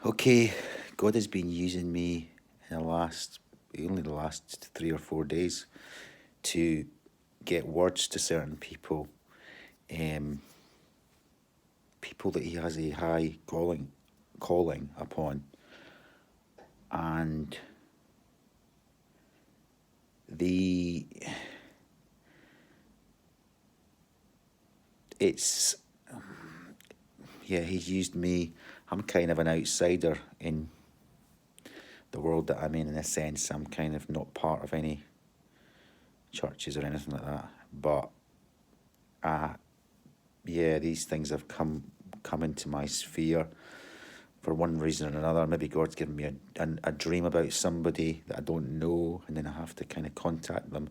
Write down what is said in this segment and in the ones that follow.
Okay, God has been using me in only the last 3 or 4 days to get words to certain people, um, people that He has a high calling upon, and the it's yeah, He's used me. I'm kind of an outsider in the world that I'm in a sense. I'm kind of not part of any churches or anything like that, but uh, yeah, these things have come into my sphere for one reason or another. Maybe God's given me a dream about somebody that I don't know, and then I have to kind of contact them.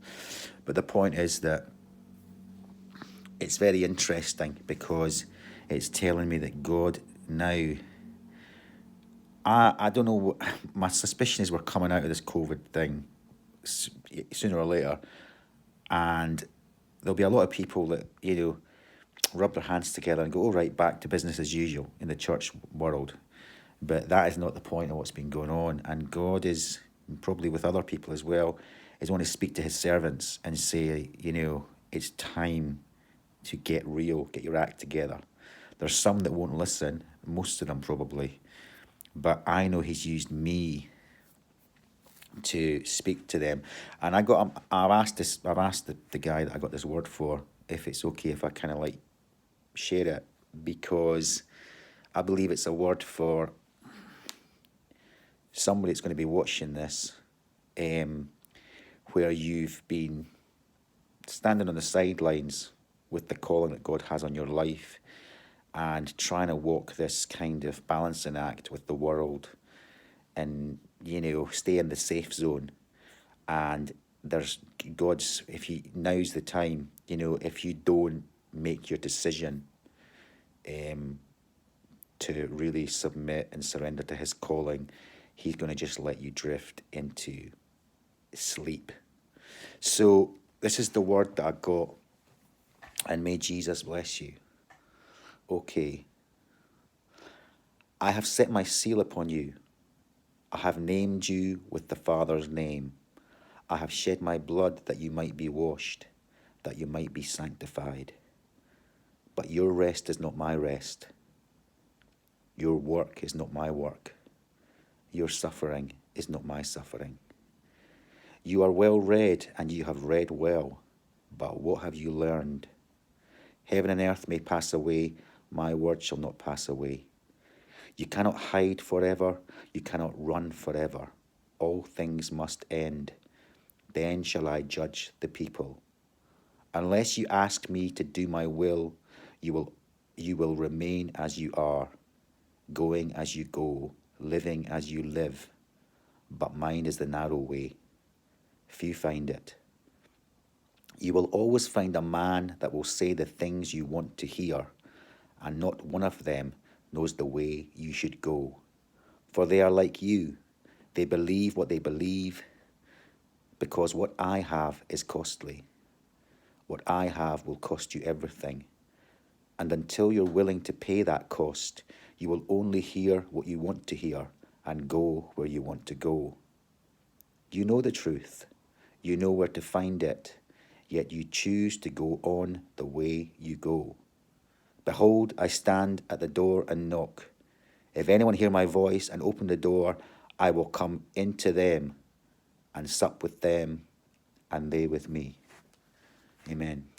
But the point is that it's very interesting because it's telling me that God now. I don't know. My suspicion is we're coming out of this COVID thing sooner or later, and there'll be a lot of people that rub their hands together and go, "All right, back to business as usual" in the church world. But that is not the point of what's been going on. And God is, probably with other people as well, is want to speak to His servants and say, it's time to get real, get your act together. There's some that won't listen, most of them probably, but I know He's used me to speak to them. And I've asked the guy that I got this word for if it's okay if I kind of like share it, because I believe it's a word for somebody that's going to be watching this, um, where you've been standing on the sidelines with the calling that God has on your life and trying to walk this kind of balancing act with the world and, stay in the safe zone. And there's if now's the time, if you don't make your decision um, to really submit and surrender to His calling, He's going to just let you drift into sleep. So this is the word that I got, and may Jesus bless you. Okay. I have set my seal upon you. I have named you with the Father's name. I have shed my blood that you might be washed, that you might be sanctified. But your rest is not my rest. Your work is not my work. Your suffering is not my suffering. You are well read, and you have read well. But what have you learned? Heaven and earth may pass away, my word shall not pass away. You cannot hide forever, you cannot run forever. All things must end. Then shall I judge the people. Unless you ask me to do my will, you will remain as you are, going as you go, living as you live. But mine is the narrow way. Few find it. You will always find a man that will say the things you want to hear, and not one of them knows the way you should go. For they are like you. They believe what they believe, because what I have is costly. What I have will cost you everything. And until you're willing to pay that cost, you will only hear what you want to hear and go where you want to go. You know the truth. You know where to find it, yet you choose to go on the way you go. Behold, I stand at the door and knock. If anyone hear my voice and open the door, I will come into them and sup with them and they with me. Amen.